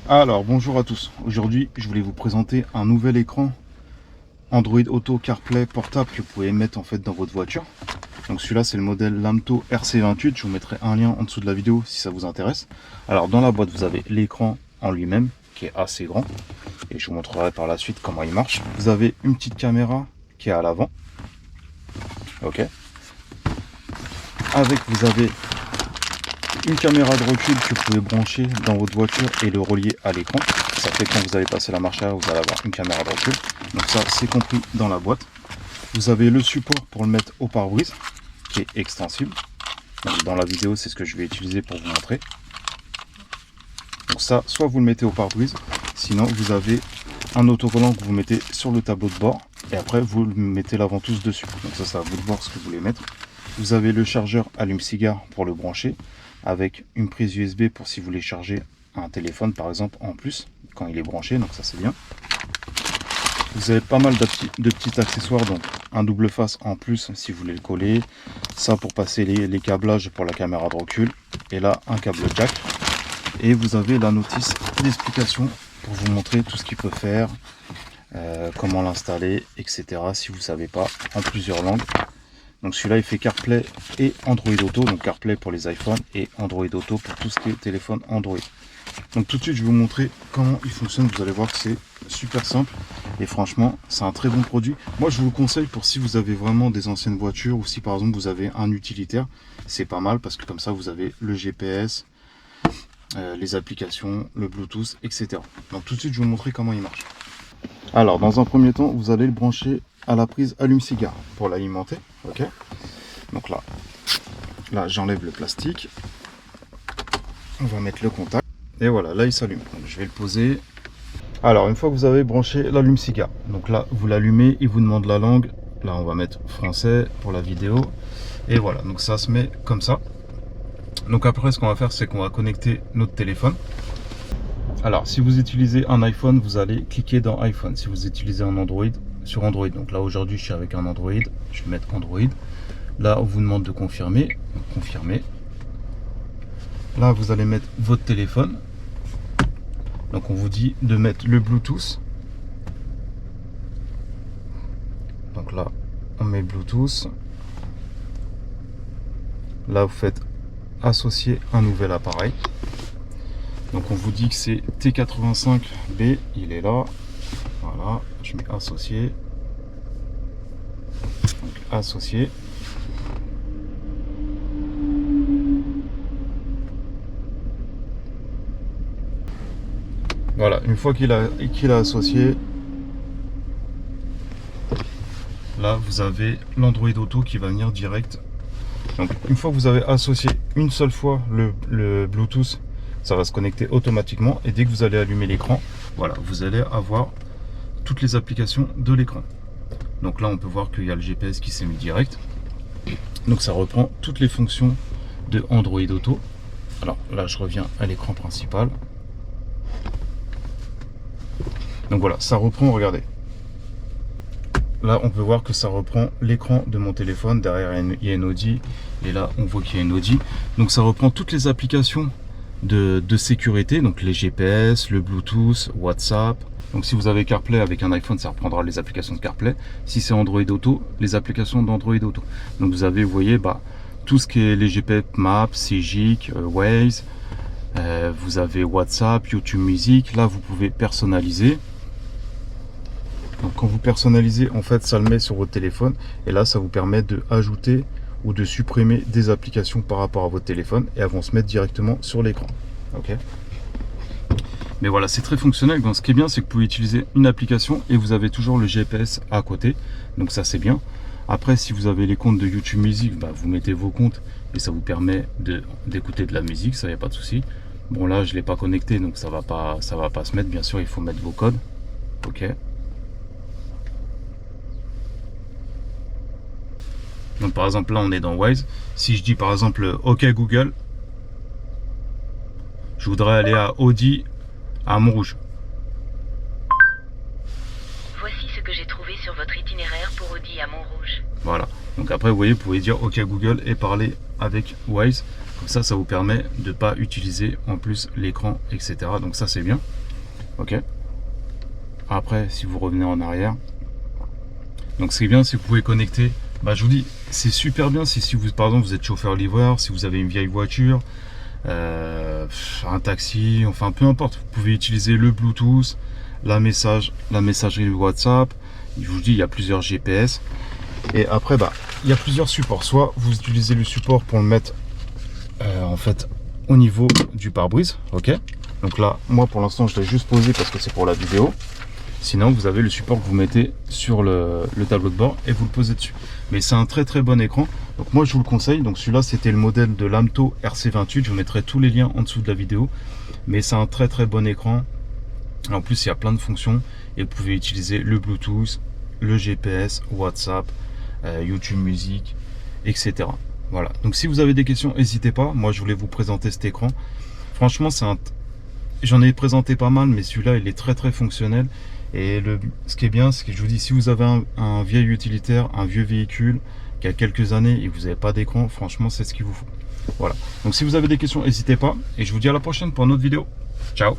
Alors bonjour à tous, aujourd'hui je voulais vous présenter un nouvel écran Android Auto CarPlay portable que vous pouvez mettre en fait dans votre voiture. Donc celui-là c'est le modèle Lamto RC28, je vous mettrai un lien en dessous de la vidéo si ça vous intéresse. Alors dans la boîte vous avez l'écran en lui-même qui est assez grand et je vous montrerai par la suite comment il marche. Vous avez une petite caméra qui est à l'avant, ok. Avec vous avez une caméra de recul que vous pouvez brancher dans votre voiture et le relier à l'écran. Ça fait quand vous allez passer la marche arrière, vous allez avoir une caméra de recul. Donc ça, c'est compris dans la boîte. Vous avez le support pour le mettre au pare-brise, qui est extensible. Donc dans la vidéo, c'est ce que je vais utiliser pour vous montrer. Donc ça, soit vous le mettez au pare-brise, sinon vous avez un autocollant que vous mettez sur le tableau de bord, et après vous mettez la ventouse dessus. Donc ça, c'est à vous de voir ce que vous voulez mettre. Vous avez le chargeur allume-cigare pour le brancher, avec une prise USB pour si vous voulez charger un téléphone par exemple en plus quand il est branché, donc ça c'est bien. Vous avez pas mal de petits accessoires, donc un double face en plus si vous voulez le coller, ça pour passer les câblages pour la caméra de recul, et là un câble jack, et vous avez la notice d'explication pour vous montrer tout ce qu'il peut faire, comment l'installer, etc. si vous ne savez pas, en plusieurs langues. Donc celui-là il fait CarPlay et Android Auto, donc CarPlay pour les iPhones et Android Auto pour tout ce qui est téléphone Android. Donc tout de suite je vais vous montrer comment il fonctionne, vous allez voir que c'est super simple et franchement c'est un très bon produit. Moi je vous le conseille pour si vous avez vraiment des anciennes voitures ou si par exemple vous avez un utilitaire, c'est pas mal parce que comme ça vous avez le GPS, les applications, le Bluetooth, etc. Donc tout de suite je vais vous montrer comment il marche. Alors dans un premier temps vous allez le brancher à la prise allume-cigare pour l'alimenter, ok. Donc là j'enlève le plastique, on va mettre le contact et voilà, là il s'allume. Donc je vais le poser. Alors une fois que vous avez branché l'allume-cigare, donc là vous l'allumez, il vous demande la langue, là on va mettre français pour la vidéo et voilà, donc ça se met comme ça. Donc après ce qu'on va faire c'est qu'on va connecter notre téléphone. Alors si vous utilisez un iPhone, vous allez cliquer dans iPhone. Si vous utilisez un Android, sur Android. Donc là aujourd'hui je suis avec un Android, je vais mettre Android. Là on vous demande de confirmer, donc confirmer. Là vous allez mettre votre téléphone. Donc on vous dit de mettre le Bluetooth. Donc là on met Bluetooth. Là vous faites associer un nouvel appareil. Donc on vous dit que c'est T85B, il est là. Voilà, je mets associé. Donc associé. Voilà, une fois qu'il a associé, là vous avez l'Android Auto qui va venir direct. Donc une fois que vous avez associé une seule fois le Bluetooth, ça va se connecter automatiquement et dès que vous allez allumer l'écran, voilà, vous allez avoir toutes les applications de l'écran. Donc là on peut voir qu'il y a le GPS qui s'est mis direct. Donc ça reprend toutes les fonctions de Android Auto. Alors là je reviens à l'écran principal. Donc voilà, ça reprend, regardez. Là on peut voir que ça reprend l'écran de mon téléphone. Derrière il y a une Audi et là on voit qu'il y a une Audi. Donc ça reprend toutes les applications de sécurité, donc les GPS, le Bluetooth, WhatsApp. Donc si vous avez CarPlay avec un iPhone, ça reprendra les applications de CarPlay. Si c'est Android Auto, les applications d'Android Auto. Donc vous avez, vous voyez, tout ce qui est les GPS, Maps, Sigic, Waze. Vous avez WhatsApp, YouTube Music. Là vous pouvez personnaliser. Donc quand vous personnalisez, en fait ça le met sur votre téléphone et là ça vous permet de ajouter ou de supprimer des applications par rapport à votre téléphone et elles vont se mettre directement sur l'écran. Ok. Mais voilà, c'est très fonctionnel. Donc, ce qui est bien, c'est que vous pouvez utiliser une application et vous avez toujours le GPS à côté. Donc ça, c'est bien. Après, si vous avez les comptes de YouTube Music, vous mettez vos comptes et ça vous permet d'écouter de la musique. Ça, il n'y a pas de souci. Bon, là, je ne l'ai pas connecté, donc ça va pas se mettre. Bien sûr, il faut mettre vos codes. Ok. Donc par exemple là on est dans Waze. Si je dis par exemple OK Google, je voudrais aller à Audi à Montrouge. Voici ce que j'ai trouvé sur votre itinéraire pour Audi à Montrouge. Voilà. Donc après vous voyez, vous pouvez dire OK Google et parler avec Waze. Comme ça vous permet de ne pas utiliser en plus l'écran, etc. Donc ça c'est bien. Ok. Après, si vous revenez en arrière, donc ce qui est bien, c'est que vous pouvez connecter. Bah, je vous dis, c'est super bien si vous, par exemple, vous êtes chauffeur-livreur, si vous avez une vieille voiture, un taxi, enfin peu importe. Vous pouvez utiliser le Bluetooth, la messagerie WhatsApp. Je vous dis, il y a plusieurs GPS. Et après, bah, il y a plusieurs supports. Soit vous utilisez le support pour le mettre en fait au niveau du pare-brise. Ok. Donc là, moi pour l'instant, je l'ai juste posé parce que c'est pour la vidéo. Sinon, vous avez le support que vous mettez sur le tableau de bord et vous le posez dessus. Mais c'est un très bon écran. Donc moi, je vous le conseille. Donc celui-là, c'était le modèle de l'Amto RC28. Je vous mettrai tous les liens en dessous de la vidéo. Mais c'est un très bon écran. En plus, il y a plein de fonctions. Et vous pouvez utiliser le Bluetooth, le GPS, WhatsApp, YouTube Music, etc. Voilà. Donc si vous avez des questions, n'hésitez pas. Moi, je voulais vous présenter cet écran. Franchement, j'en ai présenté pas mal, mais celui-là, il est très fonctionnel. Et ce qui est bien, c'est que je vous dis, si vous avez un vieil utilitaire, un vieux véhicule qui a quelques années et que vous n'avez pas d'écran, franchement, c'est ce qu'il vous faut. Voilà. Donc si vous avez des questions, n'hésitez pas. Et je vous dis à la prochaine pour une autre vidéo. Ciao!